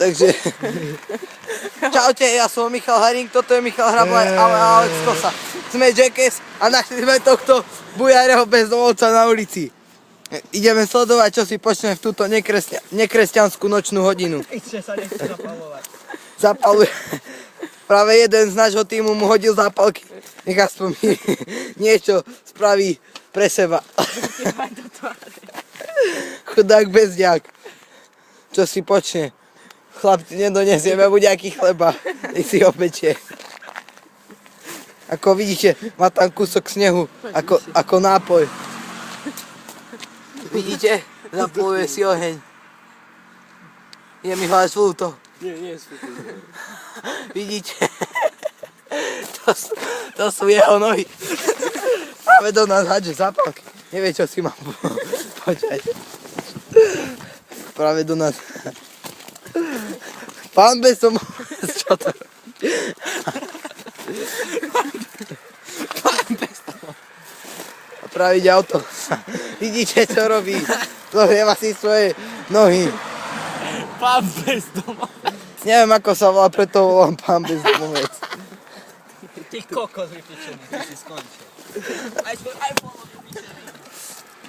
Takže... Čaute, ja som Michal Haring, toto je Michal Hrablaj a Alex Kosa. Sme Jackass a našli sme tohto bujareho bezdomovca na ulici. Ideme sledovať, čo si počneme v túto nekresťanskú nočnú hodinu. Ešte sa nechce zapalovať. Zapaluje. Práve jeden z nášho týmu mu hodil zápalky. Nech aspoň niečo spraví pre seba. Chudák bezďak. Čo si počne? Chlapci, nedonesieme mu nejaký chleba. Nech si ho pečie. Ako vidíte, má tam kúsok snehu, ako nápoj. Vidíte? Zapaluje si oheň. Je mi ho až ľúto. Nie, smutný. Vidíte? To sú jeho nohy. Práve do nás hádže zápalky. Nevie, čo si mám počať. Práve do nás. Pán bezdomovec, čo to robí? Pán bezdomovec. A práve ide auto. Vidíte, čo robí? Zohrieva si svoje nohy. Pán bezdomovec. Neviem, ako sa volá, preto volám pán bezdomovec. Ty kokos vypičený, ty si skončil. Aj svoj iPhone vypičený.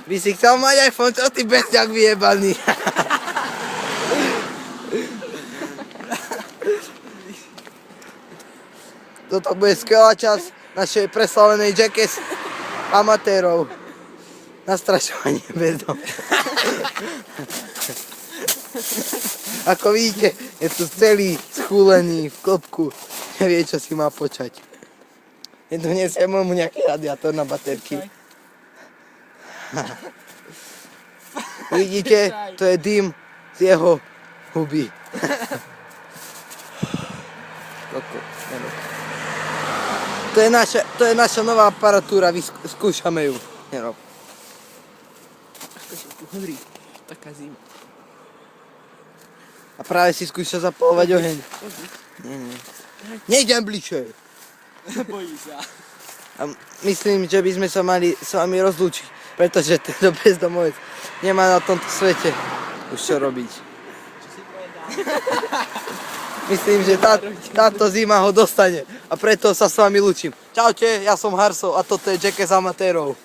By si chcel mať iPhone, čo ty bezďak vyjebaný? Toto bude skvelá časť našej preslavenej Jackass amatérov. Nastrašovanie bezdomovcov. Ako vidíte, je tu celý schúlený v klopku. Nevie, čo si má počať. Nedonesiem mu nejaký radiátor na baterky. Vidíte, to je dym z jeho huby. To je naša nová aparatúra, skúšame ju. Nerob. Horí, taká zima. A práve si skúša zapalovať oheň. Nie. Nejdem bližšie. Bojí sa. A myslím, že by sme sa mali s vami rozlúčiť, pretože tento bezdomovec nemá na tomto svete už čo robiť. Myslím, že táto zima ho dostane a preto sa s vami lúčim. Čaute, ja som Harso a toto je Jackass amatérov.